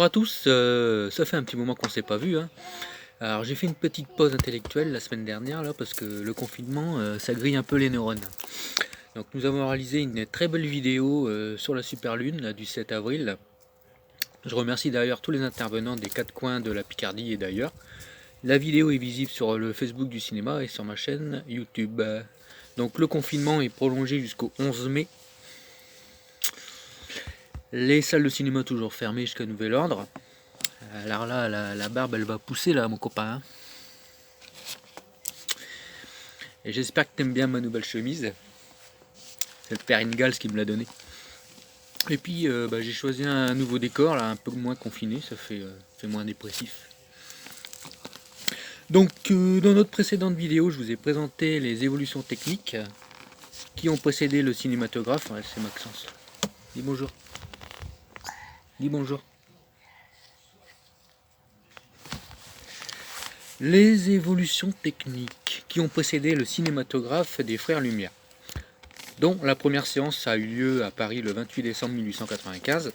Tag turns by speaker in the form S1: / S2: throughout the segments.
S1: Bonjour à tous, ça fait un petit moment qu'on s'est pas vu, hein. Alors j'ai fait une petite pause intellectuelle la semaine dernière là parce que le confinement ça grille un peu les neurones. Donc nous avons réalisé une très belle vidéo sur la super lune là, du 7 avril. Je remercie d'ailleurs tous les intervenants des quatre coins de la Picardie et d'ailleurs. La vidéo est visible sur le Facebook du cinéma et sur ma chaîne YouTube. Donc le confinement est prolongé jusqu'au 11 mai. Les salles de cinéma toujours fermées jusqu'à nouvel ordre. Alors là, la barbe, elle va pousser là, mon copain, hein. Et j'espère que t'aimes bien ma nouvelle chemise. C'est le père Ingalls qui me l'a donné. Et puis, j'ai choisi un nouveau décor, là, un peu moins confiné, ça fait moins dépressif. Donc, dans notre précédente vidéo, je vous ai présenté les évolutions techniques qui ont précédé le cinématographe. Ouais, c'est Maxence. Dis bonjour. Dis bonjour. Les évolutions techniques qui ont précédé le cinématographe des frères Lumière, dont la première séance a eu lieu à Paris le 28 décembre 1895.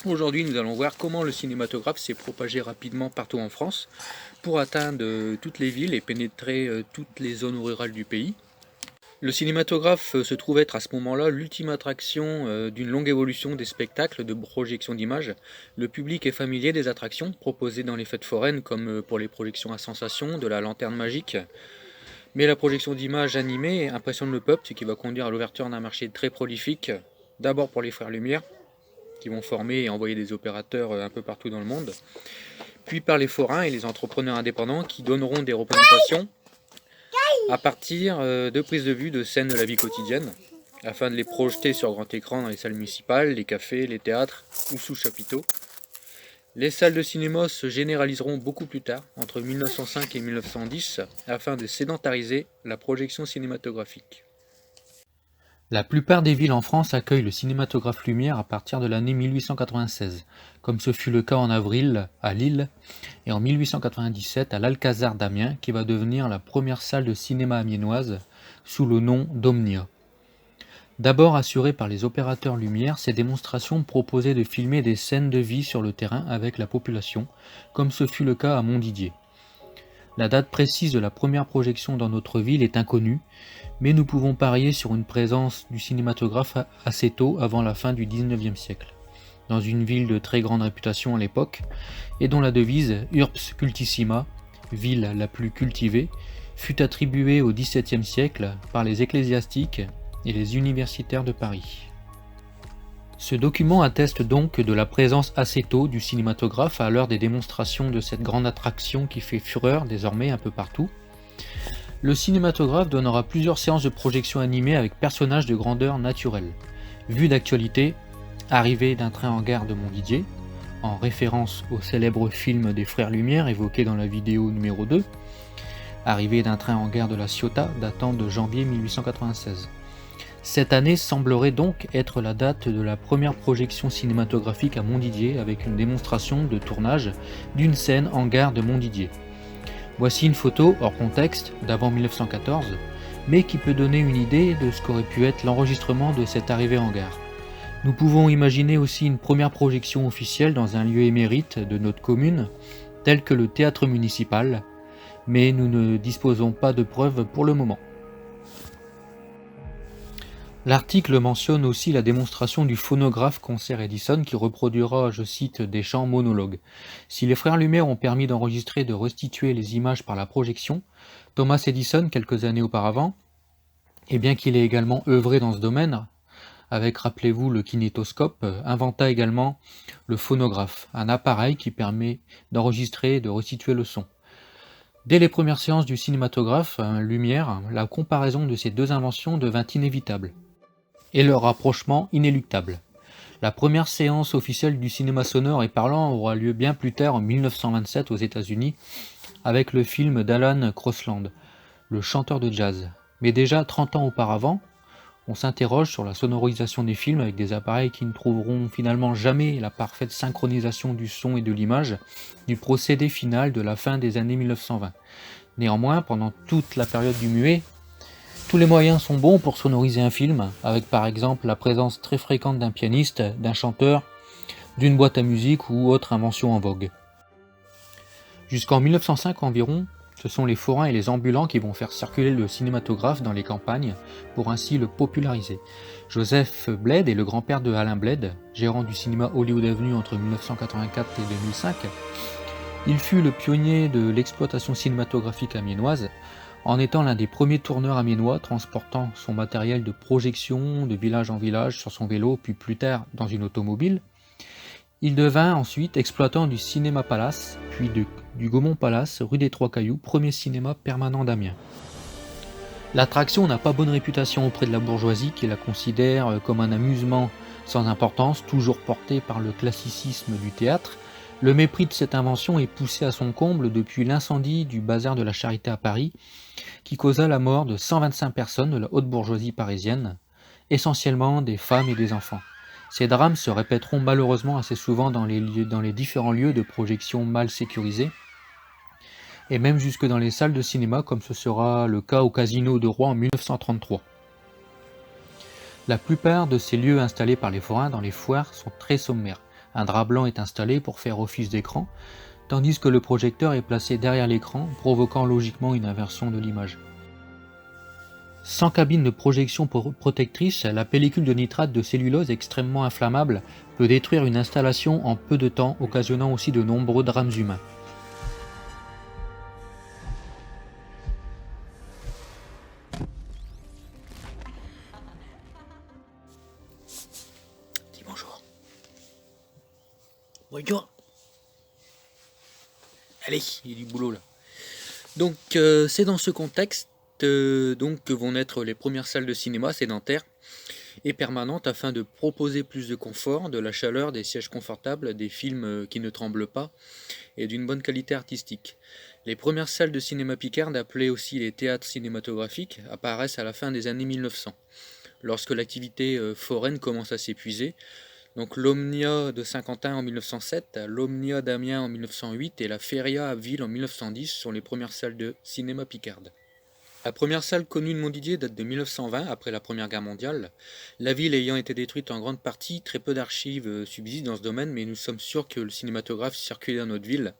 S1: Aujourd'hui, nous allons voir comment le cinématographe s'est propagé rapidement partout en France pour atteindre toutes les villes et pénétrer toutes les zones rurales du pays. Le cinématographe se trouve être à ce moment-là l'ultime attraction d'une longue évolution des spectacles de projection d'images. Le public est familier des attractions proposées dans les fêtes foraines comme pour les projections à sensation, de la lanterne magique. Mais la projection d'images animées impressionne le peuple, ce qui va conduire à l'ouverture d'un marché très prolifique, d'abord pour les frères Lumière, qui vont former et envoyer des opérateurs un peu partout dans le monde, puis par les forains et les entrepreneurs indépendants qui donneront des représentations à partir de prises de vue de scènes de la vie quotidienne, afin de les projeter sur grand écran dans les salles municipales, les cafés, les théâtres ou sous chapiteaux. Les salles de cinéma se généraliseront beaucoup plus tard, entre 1905 et 1910, afin de sédentariser la projection cinématographique. La plupart des villes en France accueillent le cinématographe Lumière à partir de l'année 1896, comme ce fut le cas en avril à Lille et en 1897 à l'Alcazar d'Amiens, qui va devenir la première salle de cinéma amiénoise sous le nom d'Omnia. D'abord assurées par les opérateurs Lumière, ces démonstrations proposaient de filmer des scènes de vie sur le terrain avec la population, comme ce fut le cas à Montdidier. La date précise de la première projection dans notre ville est inconnue, mais nous pouvons parier sur une présence du cinématographe assez tôt avant la fin du XIXe siècle, dans une ville de très grande réputation à l'époque, et dont la devise « Urbs cultissima », ville la plus cultivée, fut attribuée au XVIIe siècle par les ecclésiastiques et les universitaires de Paris. Ce document atteste donc de la présence assez tôt du cinématographe à l'heure des démonstrations de cette grande attraction qui fait fureur désormais un peu partout. Le cinématographe donnera plusieurs séances de projection animée avec personnages de grandeur naturelle. Vue d'actualité, arrivée d'un train en gare de Montdidier, en référence au célèbre film des Frères Lumière évoqué dans la vidéo numéro 2, arrivée d'un train en gare de la Ciotat datant de janvier 1896. Cette année semblerait donc être la date de la première projection cinématographique à Montdidier avec une démonstration de tournage d'une scène en gare de Montdidier. Voici une photo hors contexte d'avant 1914, mais qui peut donner une idée de ce qu'aurait pu être l'enregistrement de cette arrivée en gare. Nous pouvons imaginer aussi une première projection officielle dans un lieu émérite de notre commune, tel que le théâtre municipal, mais nous ne disposons pas de preuves pour le moment. L'article mentionne aussi la démonstration du phonographe Concert Edison qui reproduira, je cite, des chants monologues. Si les frères Lumière ont permis d'enregistrer et de restituer les images par la projection, Thomas Edison, quelques années auparavant, et bien qu'il ait également œuvré dans ce domaine, avec, rappelez-vous, le kinétoscope, inventa également le phonographe, un appareil qui permet d'enregistrer et de restituer le son. Dès les premières séances du cinématographe Lumière, la comparaison de ces deux inventions devint inévitable, et leur rapprochement inéluctable. La première séance officielle du cinéma sonore et parlant aura lieu bien plus tard en 1927 aux États-Unis avec le film d'Alan Crosland, Le chanteur de jazz. Mais déjà 30 ans auparavant, on s'interroge sur la sonorisation des films avec des appareils qui ne trouveront finalement jamais la parfaite synchronisation du son et de l'image du procédé final de la fin des années 1920. Néanmoins, pendant toute la période du muet, tous les moyens sont bons pour sonoriser un film, avec par exemple la présence très fréquente d'un pianiste, d'un chanteur, d'une boîte à musique ou autre invention en vogue. Jusqu'en 1905 environ, ce sont les forains et les ambulants qui vont faire circuler le cinématographe dans les campagnes pour ainsi le populariser. Joseph Bled est le grand-père de Alain Bled, gérant du cinéma Hollywood Avenue entre 1984 et 2005. Il fut le pionnier de l'exploitation cinématographique amiénoise, en étant l'un des premiers tourneurs amiénois transportant son matériel de projection de village en village sur son vélo, puis plus tard dans une automobile. Il devint ensuite exploitant du Cinéma Palace, puis du Gaumont Palace, rue des Trois Cailloux, premier cinéma permanent d'Amiens. L'attraction n'a pas bonne réputation auprès de la bourgeoisie qui la considère comme un amusement sans importance, toujours porté par le classicisme du théâtre. Le mépris de cette invention est poussé à son comble depuis l'incendie du bazar de la Charité à Paris, qui causa la mort de 125 personnes de la haute bourgeoisie parisienne, essentiellement des femmes et des enfants. Ces drames se répéteront malheureusement assez souvent dans les différents lieux de projection mal sécurisés, et même jusque dans les salles de cinéma, comme ce sera le cas au Casino de Rouen en 1933. La plupart de ces lieux installés par les forains dans les foires sont très sommaires. Un drap blanc est installé pour faire office d'écran, tandis que le projecteur est placé derrière l'écran, provoquant logiquement une inversion de l'image. Sans cabine de projection protectrice, la pellicule de nitrate de cellulose extrêmement inflammable peut détruire une installation en peu de temps, occasionnant aussi de nombreux drames humains. Dis bonjour. Bonjour. Allez, il y a du boulot là. Donc c'est dans ce contexte que vont naître les premières salles de cinéma sédentaires et permanentes afin de proposer plus de confort, de la chaleur, des sièges confortables, des films qui ne tremblent pas et d'une bonne qualité artistique. Les premières salles de cinéma picardes, appelées aussi les théâtres cinématographiques, apparaissent à la fin des années 1900, lorsque l'activité foraine commence à s'épuiser. Donc l'Omnia de Saint-Quentin en 1907, l'Omnia d'Amiens en 1908 et la Feria à Ville en 1910 sont les premières salles de cinéma picardes. La première salle connue de Montdidier date de 1920, après la Première Guerre mondiale. La ville ayant été détruite en grande partie, très peu d'archives subsistent dans ce domaine, mais nous sommes sûrs que le cinématographe circulait dans notre ville,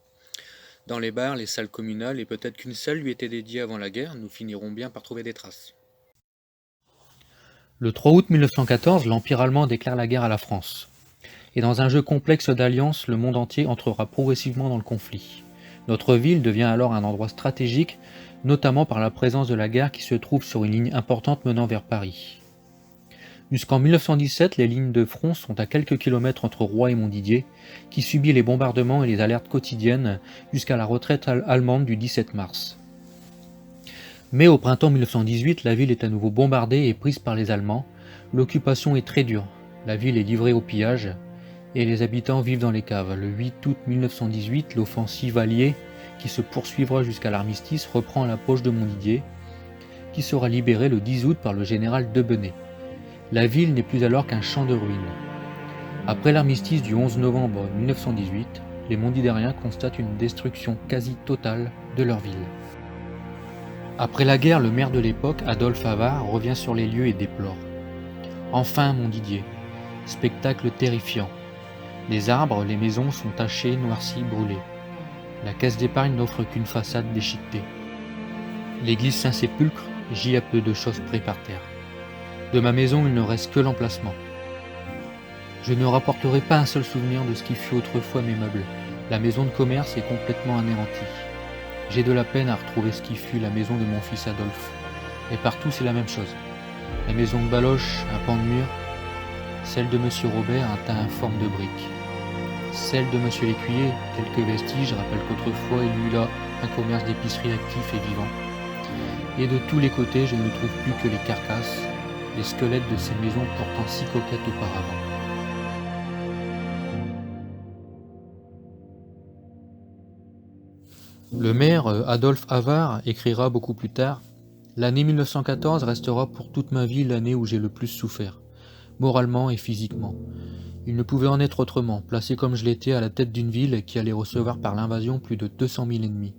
S1: dans les bars, les salles communales, et peut-être qu'une salle lui était dédiée avant la guerre. Nous finirons bien par trouver des traces. Le 3 août 1914, l'Empire allemand déclare la guerre à la France. Et dans un jeu complexe d'alliances, le monde entier entrera progressivement dans le conflit. Notre ville devient alors un endroit stratégique, notamment par la présence de la gare qui se trouve sur une ligne importante menant vers Paris. Jusqu'en 1917, les lignes de front sont à quelques kilomètres entre Rouen et Montdidier, qui subit les bombardements et les alertes quotidiennes jusqu'à la retraite allemande du 17 mars. Mais au printemps 1918, la ville est à nouveau bombardée et prise par les Allemands. L'occupation est très dure. La ville est livrée au pillage et les habitants vivent dans les caves. Le 8 août 1918, l'offensive alliée, qui se poursuivra jusqu'à l'armistice, reprend à l'approche de Montdidier, qui sera libéré le 10 août par le général Debenay. La ville n'est plus alors qu'un champ de ruines. Après l'armistice du 11 novembre 1918, les Montdidiériens constatent une destruction quasi totale de leur ville. Après la guerre, le maire de l'époque, Adolphe Havard, revient sur les lieux et déplore. Enfin Montdidier, spectacle terrifiant. Les arbres, les maisons sont tachés, noircis, brûlés. La caisse d'épargne n'offre qu'une façade déchiquetée. L'église Saint-Sépulcre gît à peu de choses près par terre. De ma maison, il ne reste que l'emplacement. Je ne rapporterai pas un seul souvenir de ce qui fut autrefois mes meubles. La maison de commerce est complètement anéantie. J'ai de la peine à retrouver ce qui fut la maison de mon fils Adolphe. Et partout, c'est la même chose. La maison de Baloche, un pan de mur. Celle de Monsieur Robert, un teint informe de briques. Celle de Monsieur l'Écuyer, quelques vestiges rappellent qu'autrefois il y eut là un commerce d'épicerie actif et vivant. Et de tous les côtés, je ne trouve plus que les carcasses, les squelettes de ces maisons pourtant si coquettes auparavant. Le maire Adolphe Havard écrira beaucoup plus tard « L'année 1914 restera pour toute ma vie l'année où j'ai le plus souffert, moralement et physiquement. Il ne pouvait en être autrement, placé comme je l'étais à la tête d'une ville qui allait recevoir par l'invasion plus de 200 000 ennemis.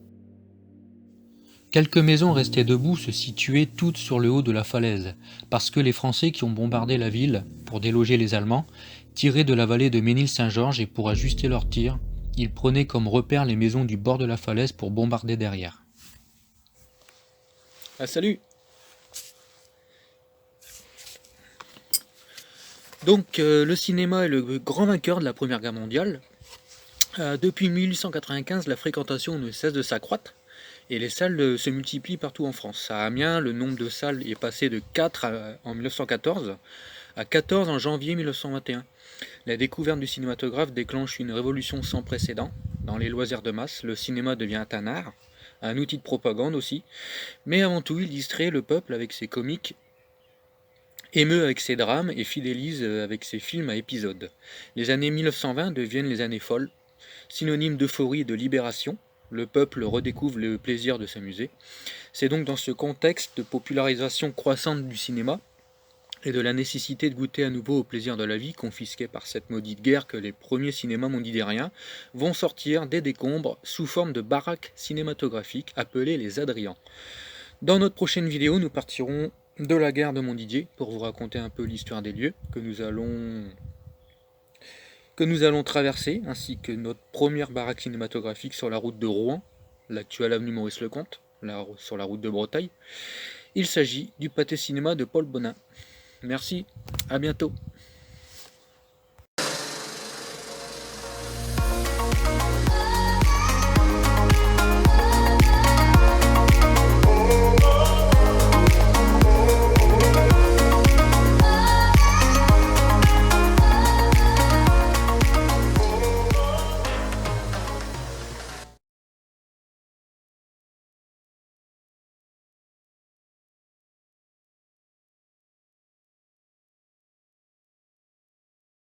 S1: Quelques maisons restées debout se situaient toutes sur le haut de la falaise, parce que les Français qui ont bombardé la ville pour déloger les Allemands Tirés de la vallée de Ménil-Saint-Georges et pour ajuster leurs tirs, ils prenaient comme repère les maisons du bord de la falaise pour bombarder derrière. Ah salut! Donc le cinéma est le grand vainqueur de la Première Guerre mondiale. Depuis 1895, la fréquentation ne cesse de s'accroître et les salles se multiplient partout en France. À Amiens, le nombre de salles est passé de 4 en 1914 à 14 en janvier 1921. La découverte du cinématographe déclenche une révolution sans précédent. Dans les loisirs de masse, le cinéma devient un art, un outil de propagande aussi, mais avant tout, il distrait le peuple avec ses comiques, émeut avec ses drames et fidélise avec ses films à épisodes. Les années 1920 deviennent les années folles, synonyme d'euphorie et de libération. Le peuple redécouvre le plaisir de s'amuser. C'est donc dans ce contexte de popularisation croissante du cinéma et de la nécessité de goûter à nouveau au plaisir de la vie, confisqué par cette maudite guerre, que les premiers cinémas mondidériens vont sortir des décombres sous forme de baraques cinématographiques appelées les Adrians. Dans notre prochaine vidéo, nous partirons de la gare de Montdidier pour vous raconter un peu l'histoire des lieux que nous allons traverser, ainsi que notre première baraque cinématographique sur la route de Rouen, l'actuelle avenue Maurice-Lecomte, sur la route de Bretagne. Il s'agit du Pâté Cinéma de Paul Bonin. Merci, à bientôt.